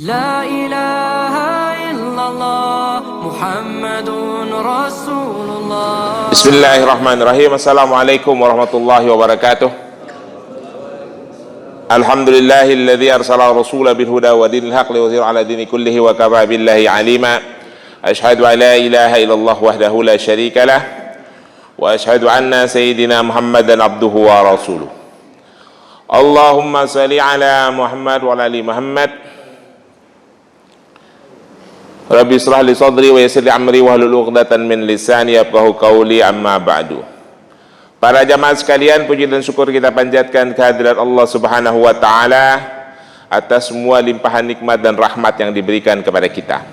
لا إله إلا الله محمد رسول الله. Bismillahirrahmanirrahim. Assalamualaikum warahmatullahi wabarakatuh. Alhamdulillahilladzi arsala rasulahu bil huda wa dinil haqq liyudhhirahu ala dini kullihi wa kafa billahi alima. Asyhadu an la ilaha illallah wahdahu la syarika lah wa asyhadu anna sayyidina Muhammadan abduhu wa rasuluh. Allahumma shalli ala Muhammad wa ala ali Muhammad. Rabbi israh li sadri wa yassir li amri wahlul 'uqdatan min lisani yafqahu qawli, amma ba'du. Para jamaah sekalian, puji dan syukur kita panjatkan kehadirat Allah Subhanahu wa taala atas semua limpahan nikmat dan rahmat yang diberikan kepada kita.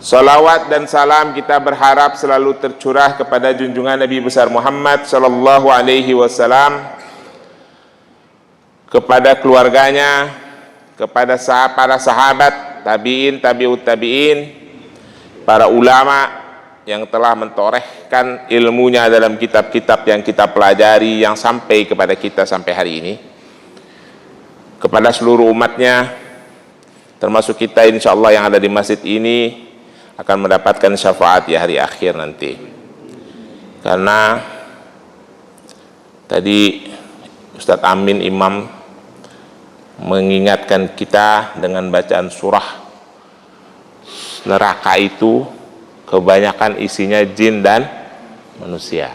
Salawat dan salam kita berharap selalu tercurah kepada junjungan Nabi besar Muhammad sallallahu alaihi wasallam, kepada keluarganya, kepada para sahabat, tabi'in, tabi'ut tabi'in, para ulama yang telah mentorehkan ilmunya dalam kitab-kitab yang kita pelajari yang sampai kepada kita sampai hari ini, kepada seluruh umatnya, termasuk kita insyaallah yang ada di masjid ini akan mendapatkan syafaat di hari akhir nanti. Karena tadi Ustadz Amin Imam mengingatkan kita dengan bacaan surah neraka itu kebanyakan isinya jin dan manusia.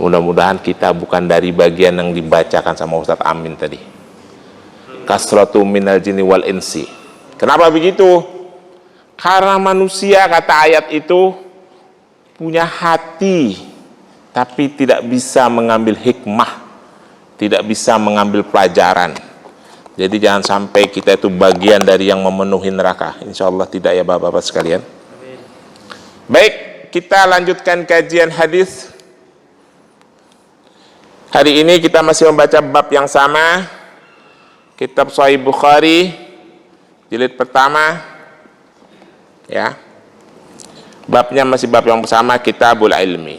Mudah-mudahan kita bukan dari bagian yang dibacakan sama Ustadz Amin tadi. Kasratu minal jinni wal insi. Kenapa begitu? Karena manusia, kata ayat itu, punya hati tapi tidak bisa mengambil hikmah, tidak bisa mengambil pelajaran. Jadi jangan sampai kita itu bagian dari yang memenuhi neraka. Insya Allah tidak ya bapak-bapak sekalian. Amin. Baik, kita lanjutkan kajian hadis. Hari ini kita masih membaca bab yang sama, kitab Sahih Bukhari jilid pertama, ya. Babnya masih bab yang sama, Kitabul Ilmi.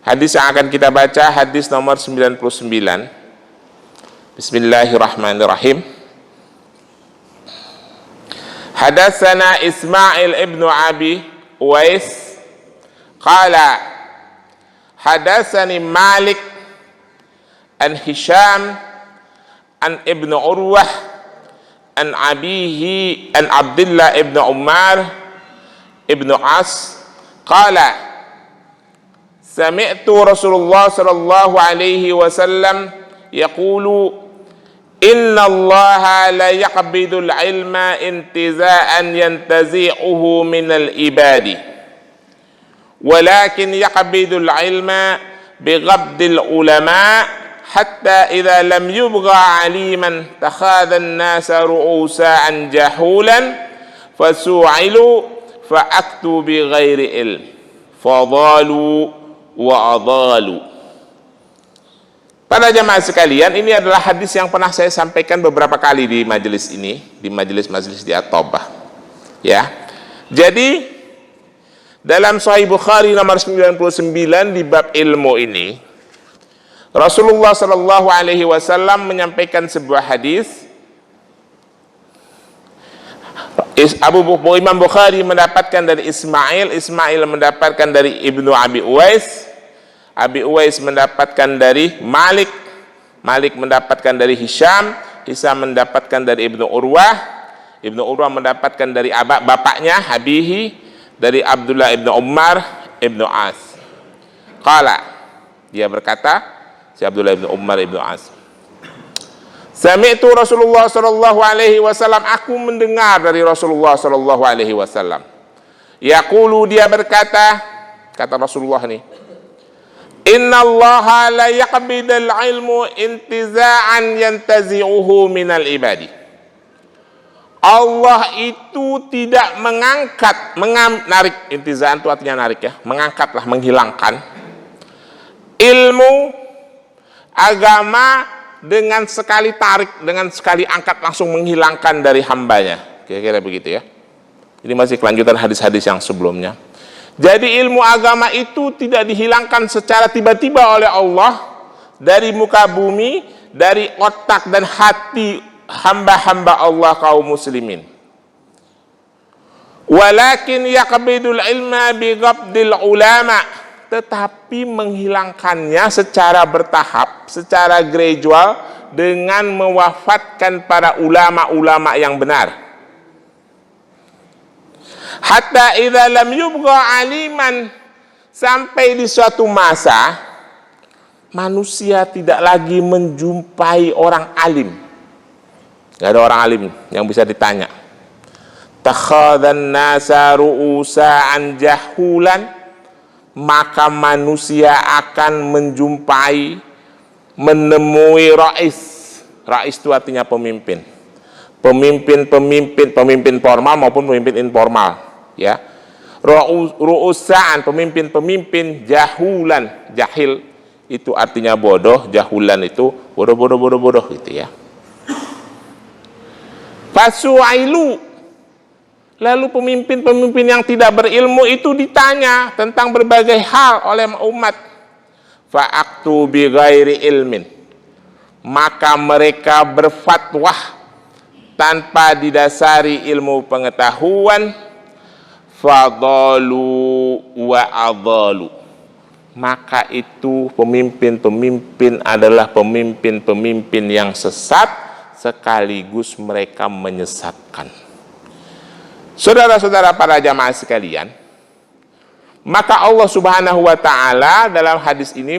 Hadis yang akan kita baca hadis nomor 99. Bismillahirrahmanirrahim. Hadatsana Ismail ibnu Abi Uwais qala hadatsani Malik an Hisham an ibnu Urwah an abihi an Abdullah ibnu Umar ibnu As qala sami'tu Rasulullah sallallahu alaihi wasallam yaqulu inna allaha la yaqbidul ilma intiza'an yantazi'uhu minal ibadi walakin yaqbidul ilma bighabdil ulama hatta idha lam yubgha aliman takhadha an-nasa ru'usa'an jahulan fasu'ilu fa'aktu bighairi ilm fadalu wa adalu. Para jamaah sekalian, ini adalah hadis yang pernah saya sampaikan beberapa kali di majelis ini, di majelis-majelis di At-Taubah. Ya. Jadi dalam Sahih Bukhari nomor 99 di bab ilmu ini, Rasulullah sallallahu alaihi wasallam menyampaikan sebuah hadis. Imam Bukhari mendapatkan dari Ismail, Ismail mendapatkan dari Ibnu Abi Uwais, Abi Uwais mendapatkan dari Malik, Malik mendapatkan dari Hisham, Hisham mendapatkan dari Ibnu Urwah, Ibnu Urwah mendapatkan dari bapaknya Habihi, dari Abdullah Ibnu Umar Ibnu As. Qala, dia berkata, si Abdullah Ibnu Umar Ibnu As, sami'tu Rasulullah sallallahu alaihi wasallam, aku mendengar dari Rasulullah sallallahu alaihi wasallam. Yaqulu, dia berkata, kata Rasulullah nih, innallaha la yaqbidul ilmu intiza'an yantazi'uhu minal ibadi. Allah itu tidak mengangkat, narik, intiza'an itu artinya narik ya, mengangkatlah, menghilangkan ilmu agama dengan sekali tarik, dengan sekali angkat langsung menghilangkan dari hambanya. Kira-kira begitu ya. Ini masih kelanjutan hadis-hadis yang sebelumnya. Jadi ilmu agama itu tidak dihilangkan secara tiba-tiba oleh Allah dari muka bumi, dari otak dan hati hamba-hamba Allah kaum muslimin. Walakin yaqbidul ilma biqabdil ulama, tetapi menghilangkannya secara bertahap, secara gradual, dengan mewafatkan para ulama-ulama yang benar. Hatta idza lam yubqa aliman, sampai di suatu masa manusia tidak lagi menjumpai orang alim. Gak ada orang alim yang bisa ditanya. Takhadhan nasa ru'usa'an jahulan, maka manusia akan menjumpai, menemui rais. Rais itu artinya pemimpin. Pemimpin formal maupun pemimpin informal, ya. Ru'usa'an, pemimpin jahulan. Jahil itu artinya bodoh, jahulan itu bodoh gitu ya. Fasu'ilu, lalu pemimpin-pemimpin yang tidak berilmu itu ditanya tentang berbagai hal oleh umat. Fa'aktu bi ghairi ilmin, maka mereka berfatwa tanpa didasari ilmu pengetahuan. Fadalu wa adalu, maka itu pemimpin-pemimpin adalah pemimpin-pemimpin yang sesat, sekaligus mereka menyesatkan. Saudara-saudara para jamaah sekalian, maka Allah Subhanahu wa ta'ala dalam hadis ini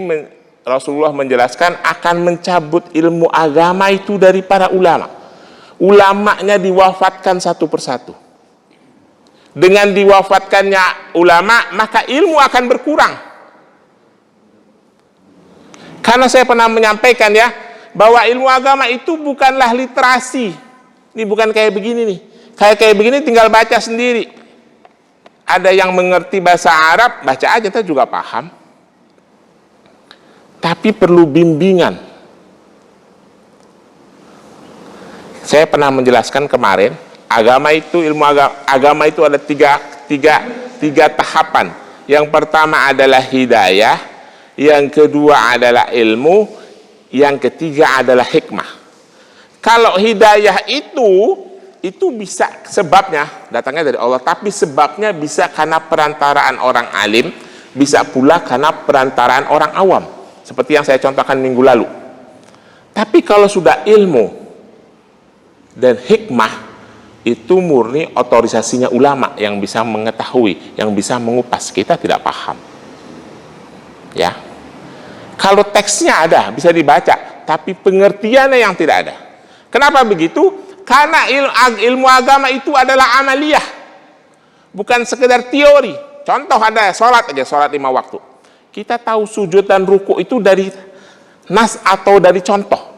Rasulullah menjelaskan akan mencabut ilmu agama itu dari para ulama. Ulamanya diwafatkan satu persatu. Dengan diwafatkannya ulama, maka ilmu akan berkurang. Karena saya pernah menyampaikan ya, bahwa ilmu agama itu bukanlah literasi. Ini bukan kayak begini nih. Kayak begini tinggal baca sendiri. Ada yang mengerti bahasa Arab, baca aja kita juga paham. Tapi perlu bimbingan. Saya pernah menjelaskan kemarin, ilmu agama itu ada tiga tahapan. Yang pertama adalah hidayah, yang kedua adalah ilmu, yang ketiga adalah hikmah. Kalau hidayah itu bisa sebabnya datangnya dari Allah, tapi sebabnya bisa karena perantaraan orang alim, bisa pula karena perantaraan orang awam, seperti yang saya contohkan minggu lalu. Tapi kalau sudah ilmu dan hikmah, itu murni otorisasinya ulama yang bisa mengetahui, yang bisa mengupas. Kita tidak paham, ya. Kalau teksnya ada, bisa dibaca, tapi pengertiannya yang tidak ada. Kenapa begitu? Karena ilmu agama itu adalah amaliyah, bukan sekedar teori. Contoh ada sholat aja, sholat 5 waktu. Kita tahu sujud dan ruku itu dari nas atau dari contoh.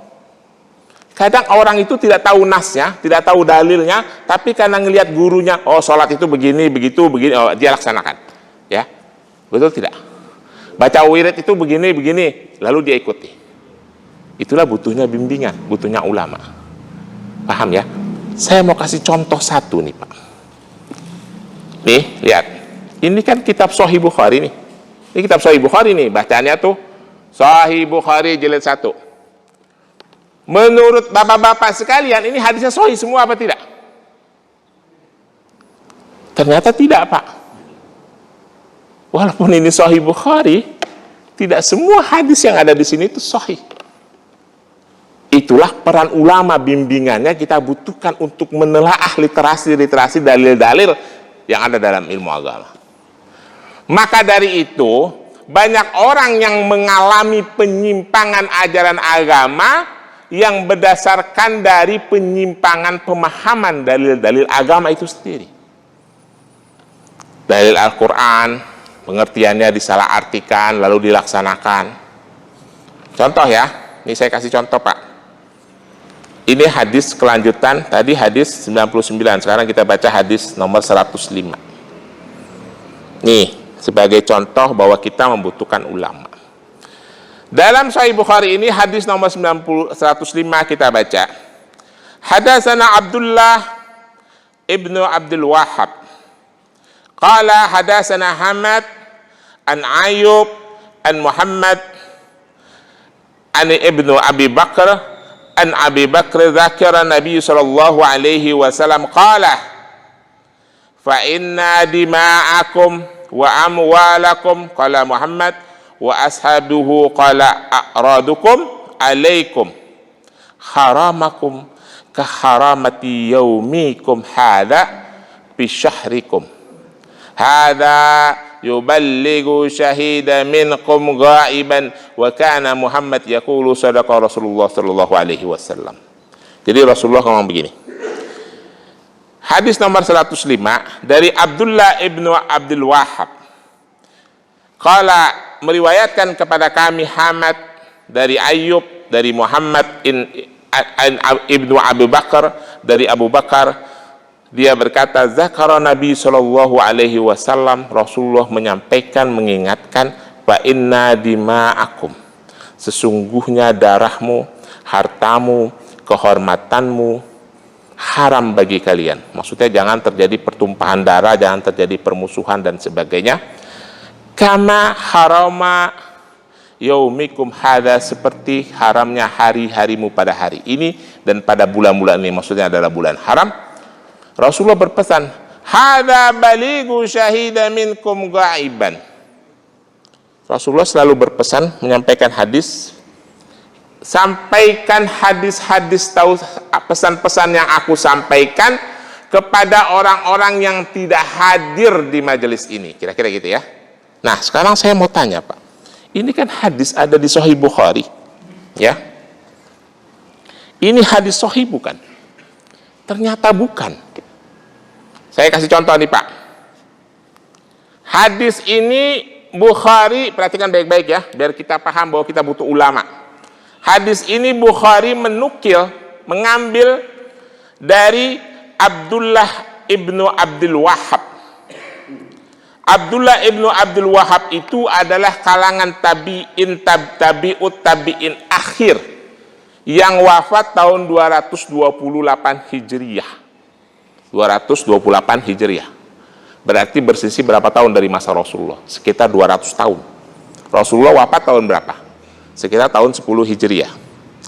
Kadang orang itu tidak tahu nasnya, tidak tahu dalilnya, tapi karena ngelihat gurunya, oh sholat itu begini, begitu, begini, oh dia laksanakan. Ya, betul tidak? Baca wirid itu begini, lalu dia ikuti. Itulah butuhnya bimbingan, butuhnya ulama. Paham ya? Saya mau kasih contoh satu nih Pak. Nih, lihat. Ini kan kitab Sahih Bukhari nih. Ini kitab Sahih Bukhari nih, bacanya tuh Sahih Bukhari jilid 1. Menurut bapak-bapak sekalian, ini hadisnya sahih semua apa tidak? Ternyata tidak Pak. Walaupun ini Sahih Bukhari, tidak semua hadis yang ada di sini itu sahih. Itulah peran ulama, bimbingannya kita butuhkan untuk menelaah literasi dalil-dalil yang ada dalam ilmu agama. Maka dari itu, banyak orang yang mengalami penyimpangan ajaran agama yang berdasarkan dari penyimpangan pemahaman dalil-dalil agama itu sendiri. Dalil Al-Quran, pengertiannya disalahartikan lalu dilaksanakan. Contoh ya, ini saya kasih contoh Pak. Ini hadis kelanjutan, tadi hadis 99, sekarang kita baca hadis nomor 105. Nih, sebagai contoh bahwa kita membutuhkan ulama. Dalam Sahih Bukhari ini hadis nomor 105 kita baca. Hadatsana Abdullah ibnu Abdul Wahhab. Qala hadatsana Hamad an Ayyub an Muhammad an ibnu Abi Bakr an Abi Bakr dzakara Nabi sallallahu alaihi wasallam qala fa inna dima'akum wa amwalakum qala Muhammad wa ashabuhu qala a'radukum alaikum haramakum ka haramati yaumikum hadha bi syahrikum hadha yuballighu syahida minkum ghaiban wa kana Muhammad yaqulu sadaqa Rasulullah sallallahu alaihi wasallam. Jadi Rasulullah ngomong begini. Hadis nomor 105 dari Abdullah ibnu Abdul Wahhab. Qala meriwayatkan kepada kami Hamad dari Ayyub dari Muhammad ibnu Abu Bakar dari Abu Bakar. Dia berkata, zakara Nabi sallallahu alaihi wasallam, Rasulullah menyampaikan, mengingatkan, fa inna dima'akum, sesungguhnya darahmu, hartamu, kehormatanmu haram bagi kalian. Maksudnya jangan terjadi pertumpahan darah, jangan terjadi permusuhan dan sebagainya. Kama harama yaumikum hadza, seperti haramnya hari-harimu pada hari ini dan pada bulan-bulan ini, maksudnya adalah bulan haram. Rasulullah berpesan, hadza balighu syahida minkum ghaiban. Rasulullah selalu berpesan, menyampaikan hadis, sampaikan hadis-hadis, tahu pesan-pesan yang aku sampaikan kepada orang-orang yang tidak hadir di majelis ini. Kira-kira gitu ya. Nah, sekarang saya mau tanya, Pak. Ini kan hadis ada di Sahih Bukhari, ya. Ini hadis sahih bukan? Ternyata bukan. Saya kasih contoh nih, Pak. Hadis ini Bukhari, perhatikan baik-baik ya, biar kita paham bahwa kita butuh ulama. Hadis ini Bukhari mengambil dari Abdullah ibnu Abdul Wahhab. Abdullah ibnu Abdul Wahhab itu adalah kalangan tabi'ut tabi'in akhir yang wafat tahun 228 Hijriyah. 228 Hijriah. Berarti bersisi berapa tahun dari masa Rasulullah? Sekitar 200 tahun. Rasulullah wafat tahun berapa? Sekitar tahun 10 Hijriah.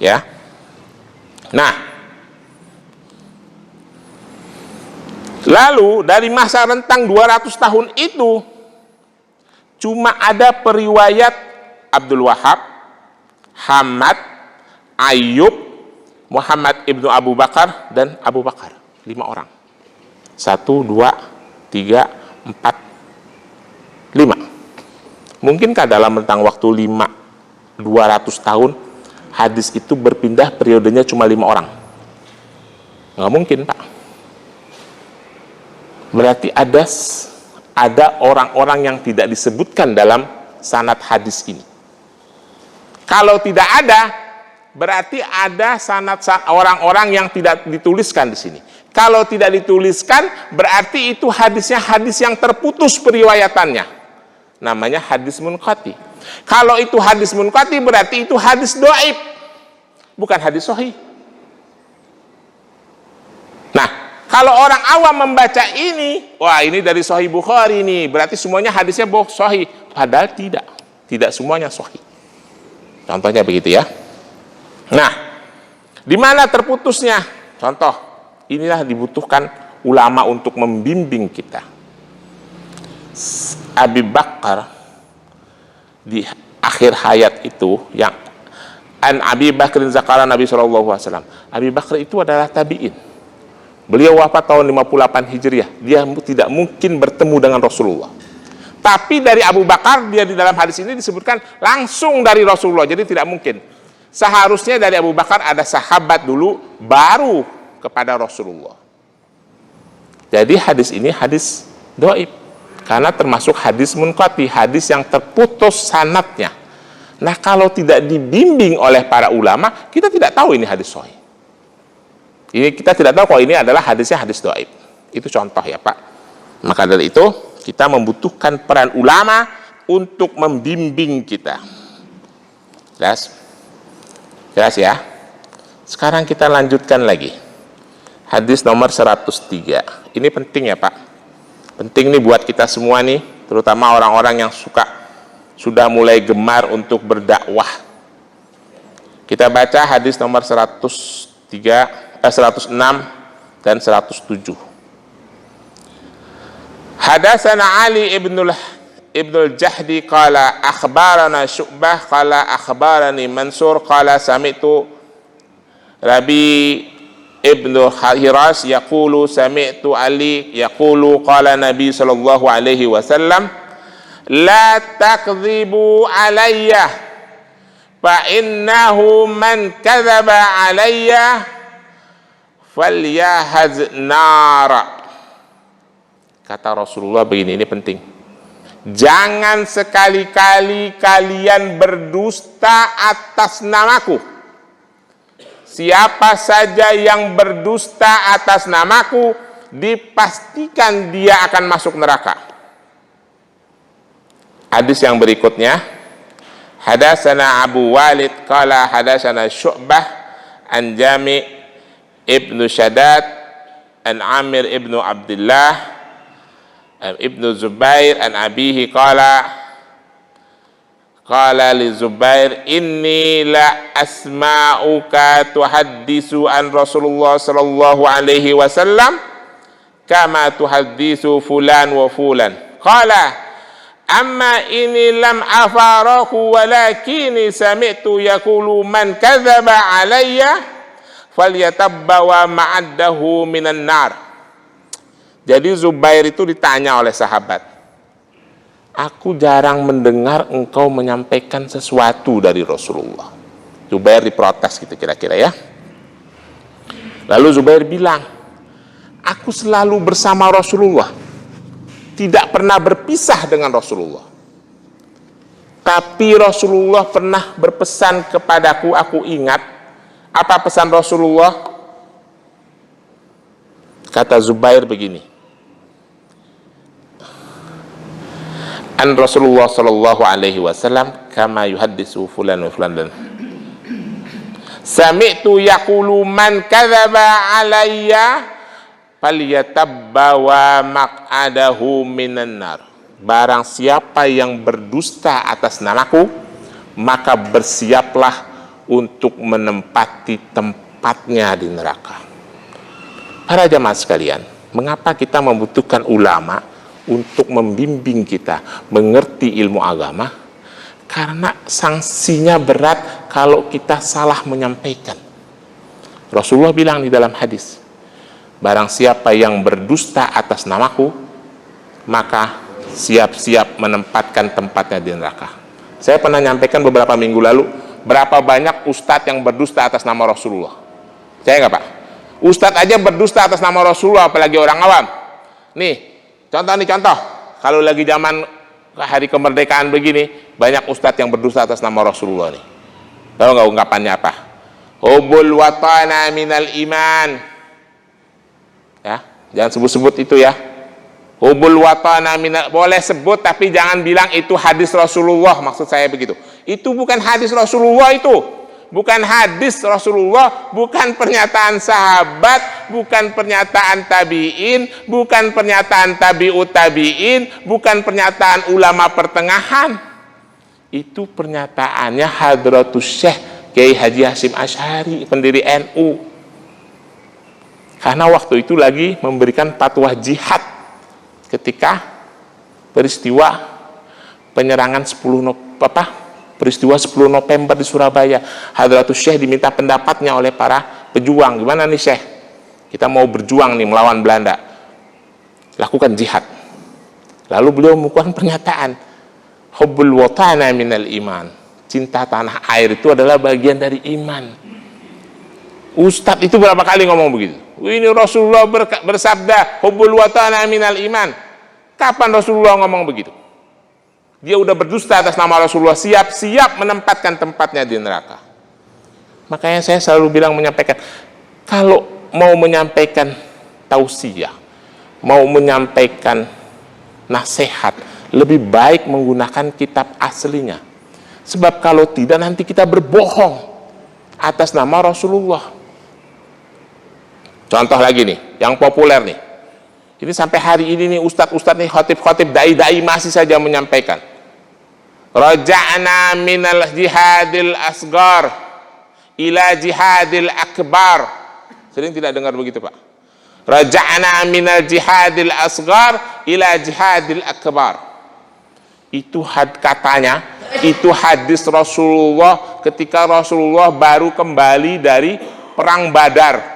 Ya. Nah, lalu dari masa rentang 200 tahun itu cuma ada periwayat Abdul Wahhab, Hamad, Ayyub, Muhammad ibnu Abu Bakar, dan Abu Bakar. 5 orang. 1, 2, 3, 4, 5. Mungkinkah dalam rentang waktu 200 tahun hadis itu berpindah periodenya cuma 5 orang? Nggak mungkin, Pak. Berarti ada orang-orang yang tidak disebutkan dalam sanad hadis ini. Kalau tidak ada, berarti ada sanad orang-orang yang tidak dituliskan di sini. Kalau tidak dituliskan, berarti itu hadisnya hadis yang terputus periwayatannya. Namanya hadis munqati. Kalau itu hadis munqati, berarti itu hadis dhaif, bukan hadis sahih. Nah, kalau orang awam membaca ini, wah ini dari Sahih Bukhari ini, berarti semuanya hadisnya sahih. Padahal tidak semuanya sahih. Contohnya begitu ya. Nah, di mana terputusnya? Contoh. Inilah dibutuhkan ulama untuk membimbing kita. Abi Bakar di akhir hayat itu yang an Abi Bakrin zakara Nabi sallallahu alaihi wasallam. Abi Bakar itu adalah tabi'in. Beliau wafat tahun 58 Hijriah. Dia tidak mungkin bertemu dengan Rasulullah. Tapi dari Abu Bakar, dia di dalam hadis ini disebutkan langsung dari Rasulullah. Jadi tidak mungkin. Seharusnya dari Abu Bakar ada sahabat dulu, baru kepada Rasulullah. Jadi hadis ini hadis dhaif karena termasuk hadis munqati, hadis yang terputus sanadnya. Nah, kalau tidak dibimbing oleh para ulama, kita tidak tahu ini hadis sahih. Ini kita tidak tahu kalau ini adalah hadisnya hadis dhaif. Itu contoh ya, Pak. Maka dari itu kita membutuhkan peran ulama untuk membimbing kita. Jelas? Jelas ya? Sekarang kita lanjutkan lagi. Hadis nomor 103. Ini penting ya, Pak. Penting nih buat kita semua nih, terutama orang-orang yang sudah mulai gemar untuk berdakwah. Kita baca hadis nomor 106 dan 107. Hadatsana Ali ibnul Jahdi qala akhbarana Syu'bah qala akhbarani Mansur qala sami'tu Rabi ibnu Hiras yaqulu sami'tu Ali yaqulu qala Nabi sallallahu alaihi wasallam la takdzibu alayya fa innahu man kadzaba alayya falyahaz nara. Kata Rasulullah begini, ini penting. Jangan sekali-kali kalian berdusta atas namaku. Siapa saja yang berdusta atas namaku, dipastikan dia akan masuk neraka. Hadis yang berikutnya, hadatsana Abu Walid qala hadatsana Syu'bah an Jami' ibnu Shaddad an Amir ibnu Abdullah ibnu Zubair an abihi qala li Zubair inni la asma'uka tuhaddisu an Rasulullah sallallahu alaihi wasallam kama tuhaddisu fulan wa fulan qala amma inni lam afaraku walakini sami'tu yaqulu man kadzaba alayya falyatabbawa ma'addahu minan nar. Jadi Zubair itu ditanya oleh sahabat, aku jarang mendengar engkau menyampaikan sesuatu dari Rasulullah. Zubair diprotes gitu kira-kira ya. Lalu Zubair bilang, aku selalu bersama Rasulullah, tidak pernah berpisah dengan Rasulullah. Tapi Rasulullah pernah berpesan kepadaku, aku ingat. Apa pesan Rasulullah? Kata Zubair begini, an Rasulullah sallallahu alaihi wasallam kama yuhaddisu fulan wa fulan dan sami'tu yaqulu man kadzaba alayya falyatabbawa maq'adahu minan nar. Barang siapa yang berdusta atas namaku, maka bersiaplah untuk menempati tempatnya di neraka. Para jamaah sekalian, mengapa kita membutuhkan ulama untuk membimbing kita mengerti ilmu agama? Karena sanksinya berat kalau kita salah menyampaikan. Rasulullah bilang di dalam hadis, barang siapa yang berdusta atas namaku, maka siap-siap menempatkan tempatnya di neraka. Saya pernah nyampaikan beberapa minggu lalu, berapa banyak ustadz yang berdusta atas nama Rasulullah. Saya nggak Pak? Ustadz aja berdusta atas nama Rasulullah, apalagi orang awam. Nih, contoh, kalau lagi zaman hari kemerdekaan begini, banyak ustadz yang berdusta atas nama Rasulullah nih. Tahu nggak ungkapannya apa? Hubbul watana minal iman. Ya, jangan sebut-sebut itu ya. Hubbul watana minal, boleh sebut tapi jangan bilang itu hadis Rasulullah, maksud saya begitu. Itu bukan hadis Rasulullah itu. Bukan hadis Rasulullah, bukan pernyataan sahabat, bukan pernyataan tabi'in, bukan pernyataan tabi'ut tabi'in, bukan pernyataan ulama pertengahan. Itu pernyataannya Hadratus Syekh Kiai Haji Hasyim Asy'ari, pendiri NU. Karena waktu itu lagi memberikan fatwa jihad ketika peristiwa penyerangan peristiwa 10 November di Surabaya. Hadratus Syekh diminta pendapatnya oleh para pejuang. Gimana nih Syekh? Kita mau berjuang nih melawan Belanda. Lakukan jihad. Lalu beliau mengeluarkan pernyataan, hubbul watana minal iman. Cinta tanah air itu adalah bagian dari iman. Ustadz itu berapa kali ngomong begitu? Ini Rasulullah bersabda, hubbul watana minal iman. Kapan Rasulullah ngomong begitu? Dia udah berdusta atas nama Rasulullah, siap-siap menempatkan tempatnya di neraka. Makanya saya selalu bilang menyampaikan, kalau mau menyampaikan tausiah, mau menyampaikan nasihat, lebih baik menggunakan kitab aslinya. Sebab kalau tidak nanti kita berbohong atas nama Rasulullah. Contoh lagi nih, yang populer nih. Ini sampai hari ini nih ustadz-ustadz nih, khotib-khotib, dai-dai masih saja menyampaikan. Raja'na minal jihadil asgar ila jihadil akbar. Sering tidak dengar begitu, Pak? Raja'na minal jihadil asghar ila jihadil akbar. Itu katanya, itu hadis Rasulullah ketika Rasulullah baru kembali dari perang Badar.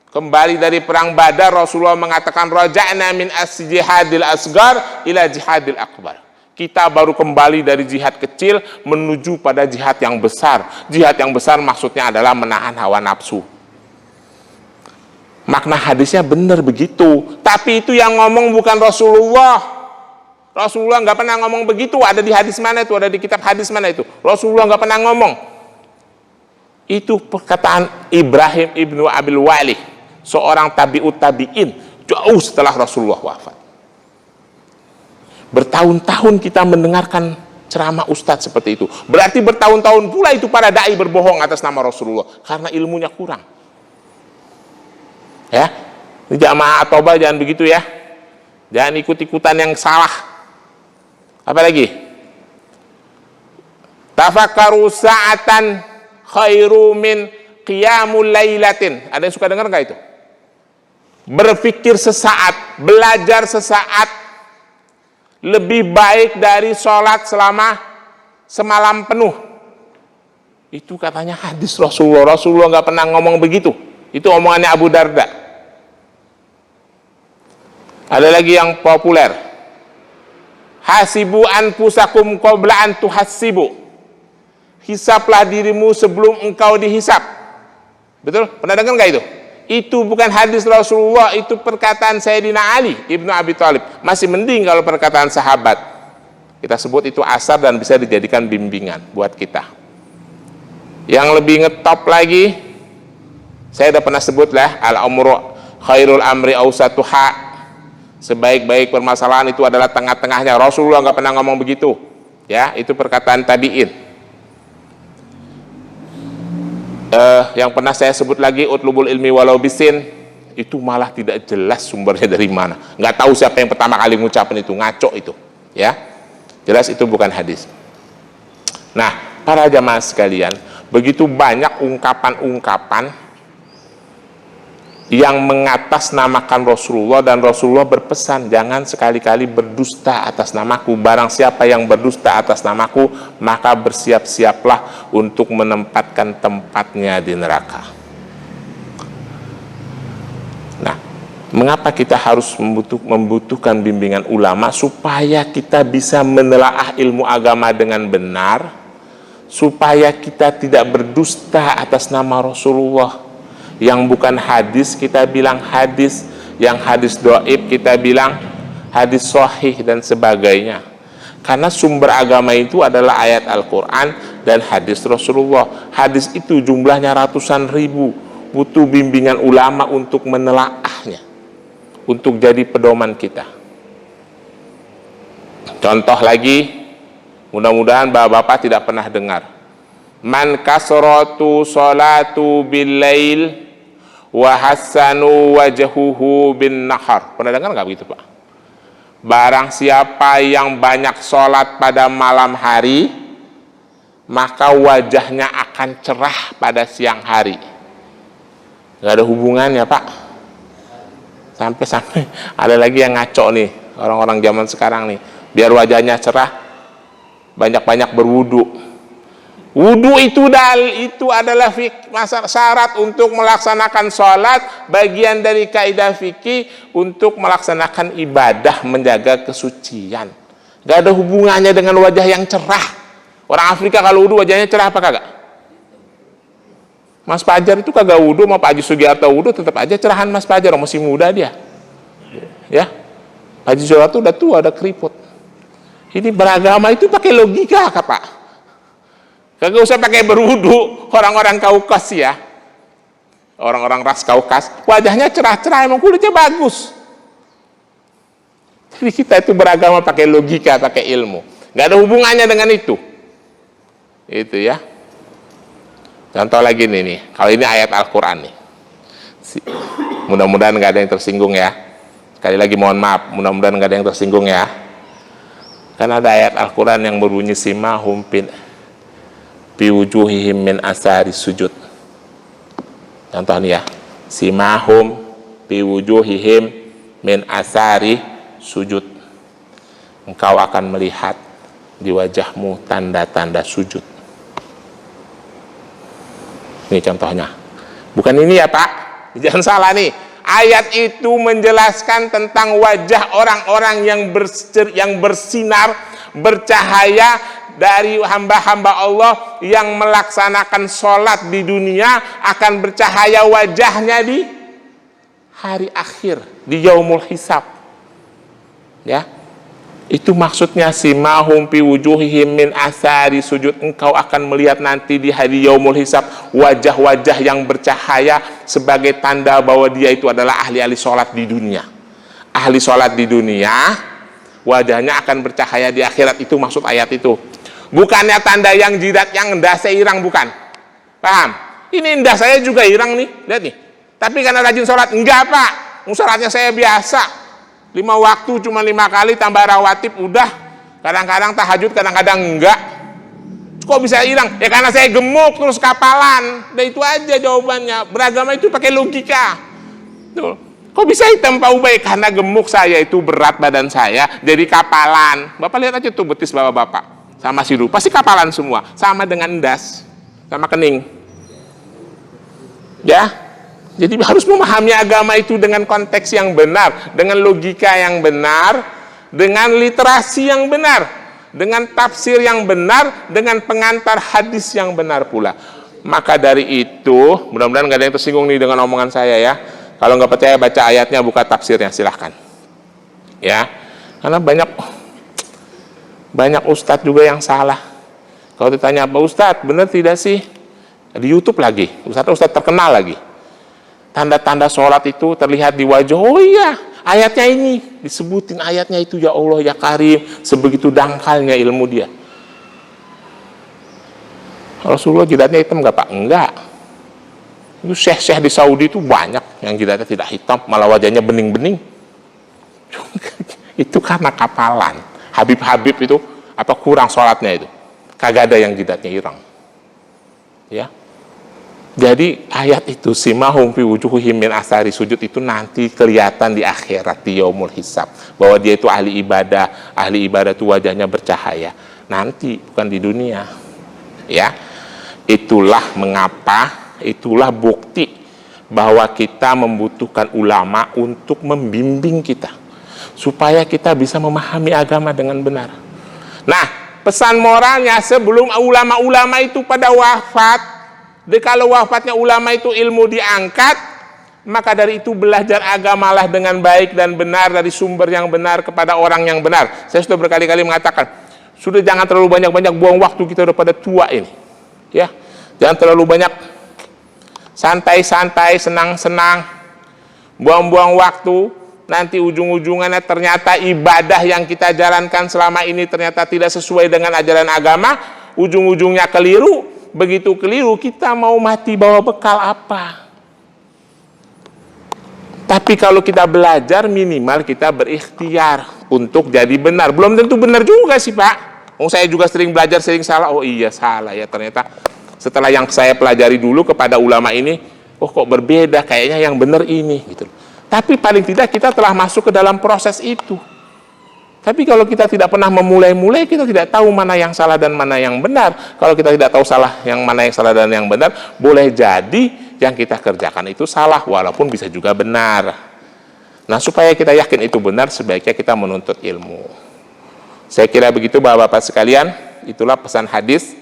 Kembali dari perang Badar, Rasulullah mengatakan raja'na min jihadil asghar ila jihadil akbar. Kita baru kembali dari jihad kecil menuju pada jihad yang besar. Jihad yang besar maksudnya adalah menahan hawa nafsu. Makna hadisnya benar begitu, tapi itu yang ngomong bukan Rasulullah. Rasulullah nggak pernah ngomong begitu. Ada di hadis mana itu? Ada di kitab hadis mana itu? Rasulullah nggak pernah ngomong. Itu perkataan Ibrahim ibnu Abil Walih, seorang tabi'ut tabi'in, jauh setelah Rasulullah wafat. Bertahun-tahun kita mendengarkan ceramah ustadz seperti itu. Berarti bertahun-tahun pula itu para dai berbohong atas nama Rasulullah karena ilmunya kurang. Ya, ini jamaah At-Taubah jangan begitu ya. Jangan ikut-ikutan yang salah. Apa lagi? Tafakkaru sa'atan khairu min qiyamul lailatin. Ada yang suka dengar nggak itu? Berpikir sesaat, belajar sesaat lebih baik dari sholat selama semalam penuh. Itu katanya hadis Rasulullah. Rasulullah nggak pernah ngomong begitu. Itu omongannya Abu Darda. Ada lagi yang populer. Hasibu anfusakum qabla an tuhasibu. Hisaplah dirimu sebelum engkau dihisap. Betul? Pernah dengar nggak itu? Itu bukan hadis Rasulullah, itu perkataan Sayyidina Ali ibnu Abi Thalib. Masih mending kalau perkataan sahabat. Kita sebut itu asar dan bisa dijadikan bimbingan buat kita. Yang lebih ngetop lagi, saya udah pernah sebut lah, al-umru khairul amri awsatuha. Sebaik-baik permasalahan itu adalah tengah-tengahnya. Rasulullah nggak pernah ngomong begitu. Ya, itu perkataan tabi'in. Yang pernah saya sebut lagi, utlubul ilmi walau bisin, itu malah tidak jelas sumbernya dari mana. Nggak tahu siapa yang pertama kali ngucapin itu, ngaco itu. Ya, jelas itu bukan hadis. Nah, para jamaah sekalian, begitu banyak ungkapan-ungkapan yang mengatasnamakan Rasulullah, dan Rasulullah berpesan jangan sekali-kali berdusta atas namaku. Barang siapa yang berdusta atas namaku, maka bersiap-siaplah untuk menempatkan tempatnya di neraka. Nah, mengapa kita harus membutuhkan bimbingan ulama? Supaya kita bisa menelaah ilmu agama dengan benar, supaya kita tidak berdusta atas nama Rasulullah. Yang bukan hadis kita bilang hadis, yang hadis dhaif kita bilang hadis sahih dan sebagainya. Karena sumber agama itu adalah ayat Al-Quran dan hadis Rasulullah. Hadis itu jumlahnya ratusan ribu, butuh bimbingan ulama untuk menelaahnya, untuk jadi pedoman kita. Contoh lagi, mudah-mudahan bapak-bapak tidak pernah dengar. Man kasratu salatu bil lail wa hassanu wajhuhu bin nahar. Pernah dengar nggak begitu, Pak? Barang siapa yang banyak sholat pada malam hari, maka wajahnya akan cerah pada siang hari. Nggak ada hubungannya, Pak. Sampai ada lagi yang ngaco nih, orang-orang zaman sekarang nih, biar wajahnya cerah, banyak-banyak berwudu. Wudu itu adalah syarat untuk melaksanakan sholat, bagian dari kaidah fikih untuk melaksanakan ibadah, menjaga kesucian. Gak ada hubungannya dengan wajah yang cerah. Orang Afrika kalau wudu wajahnya cerah apa kagak? Mas Fajar itu kagak wudu, mau Pak Haji Sugiarto wudu tetap aja cerahan Mas Fajar, masih muda dia. Ya, Pak Haji Sugiarto udah tua, udah keriput. Ini beragama itu pakai logika, Pak. Kagak usah pakai berwudu. Orang-orang Kaukas ya, orang-orang ras Kaukas, wajahnya cerah-cerah, emang kulitnya bagus. Jadi kita itu beragama pakai logika, pakai ilmu. Gak ada hubungannya dengan itu. Itu ya. Contoh lagi nih, kalau ini ayat Al-Quran nih. Mudah-mudahan gak ada yang tersinggung ya. Sekali lagi mohon maaf, mudah-mudahan gak ada yang tersinggung ya. Kan ada ayat Al-Quran yang berbunyi simahum fi wujuhihim min asari sujud. Contoh nih ya, simahum fi wujuhihim min asari sujud. Engkau akan melihat di wajahmu tanda-tanda sujud. Ini contohnya. Bukan ini ya Pak, jangan salah nih. Ayat itu menjelaskan tentang wajah orang-orang yang bersinar, bercahaya dari hamba-hamba Allah yang melaksanakan sholat di dunia, akan bercahaya wajahnya di hari akhir, di yaumul hisab. Ya, itu maksudnya simahum fi wujuhihim min asari sujud. Engkau akan melihat nanti di hari yaumul hisab wajah-wajah yang bercahaya sebagai tanda bahwa dia itu adalah ahli-ahli sholat di dunia. Ahli sholat di dunia, wajahnya akan bercahaya di akhirat. Itu maksud ayat itu. Bukannya tanda yang jidat yang ndase irang, bukan. Paham? Ini ndah saya juga irang nih, lihat nih. Tapi karena rajin sholat, enggak Pak. Sholatnya saya biasa. 5 waktu cuma 5 kali tambah rawatib udah. Kadang-kadang tahajud, kadang-kadang enggak. Kok bisa hilang? Ya karena saya gemuk terus kapalan. Dan itu aja jawabannya. Beragama itu pakai logika. Tuh. Kok bisa hitam Pak Ubay? Karena gemuk saya itu, berat badan saya, jadi kapalan. Bapak lihat aja tuh betis bapak-bapak sama siru, pasti kapalan semua. Sama dengan das, sama kening. Ya. Jadi harus memahami agama itu dengan konteks yang benar, dengan logika yang benar, dengan literasi yang benar, dengan tafsir yang benar, dengan pengantar hadis yang benar pula. Maka dari itu, mudah-mudahan nggak ada yang tersinggung nih dengan omongan saya ya. Kalau nggak percaya baca ayatnya, buka tafsirnya, silahkan. Ya, karena banyak ustadz juga yang salah. Kalau ditanya, Pak Ustadz, benar tidak sih? Di YouTube lagi, ustadz terkenal lagi. Tanda-tanda sholat itu terlihat di wajah. Oh iya, ayatnya ini disebutin, ayatnya itu, ya Allah ya Karim, sebegitu dangkalnya ilmu dia. Rasulullah jidatnya hitam nggak Pak? Enggak. Itu syekh-syekh di Saudi itu banyak yang jidatnya tidak hitam, malah wajahnya bening-bening. Itu karena kapalan. Habib-habib itu apa kurang sholatnya itu, kagak ada yang jidatnya irang. Ya. Jadi ayat itu simahum fi wujuhihim min asari sujud itu nanti kelihatan di akhirat, di yaumul hisab, bahwa dia itu ahli ibadah itu wajahnya bercahaya nanti, bukan di dunia. Ya, itulah mengapa, itulah bukti bahwa kita membutuhkan ulama untuk membimbing kita supaya kita bisa memahami agama dengan benar. Nah, pesan moralnya sebelum ulama-ulama itu pada wafat, kalau wafatnya ulama itu ilmu diangkat, maka dari itu belajar agamalah dengan baik dan benar dari sumber yang benar kepada orang yang benar. Saya sudah berkali-kali mengatakan, sudah jangan terlalu banyak-banyak buang waktu, kita udah pada tua ini. Ya, jangan terlalu banyak santai-santai, senang-senang, buang-buang waktu. Nanti ujung-ujungannya ternyata ibadah yang kita jalankan selama ini ternyata tidak sesuai dengan ajaran agama, ujung-ujungnya keliru. Begitu keliru, kita mau mati bawa bekal apa? Tapi kalau kita belajar, minimal kita berikhtiar untuk jadi benar. Belum tentu benar juga sih Pak. Saya juga sering belajar, sering salah. Oh iya salah ya, ternyata setelah yang saya pelajari dulu kepada ulama ini, oh kok berbeda, kayaknya yang benar ini gitu. Tapi paling tidak kita telah masuk ke dalam proses itu. Tapi kalau kita tidak pernah memulai-mulai, kita tidak tahu mana yang salah dan mana yang benar. Kalau kita tidak tahu mana yang salah dan yang benar, boleh jadi yang kita kerjakan itu salah, walaupun bisa juga benar. Nah, supaya kita yakin itu benar, sebaiknya kita menuntut ilmu. Saya kira begitu Bapak-Bapak sekalian, itulah pesan hadis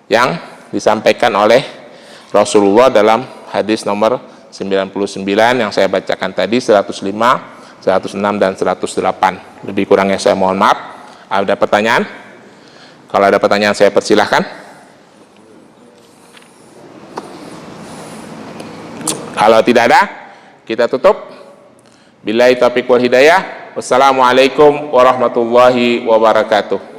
yang disampaikan oleh Rasulullah dalam hadis nomor 99 yang saya bacakan tadi, 105, 106 dan 108. Lebih kurangnya saya mohon maaf. Ada pertanyaan? Kalau ada pertanyaan saya persilahkan. Kalau tidak ada, kita tutup. Billahi taufiq wal hidayah. Wassalamualaikum warahmatullahi wabarakatuh.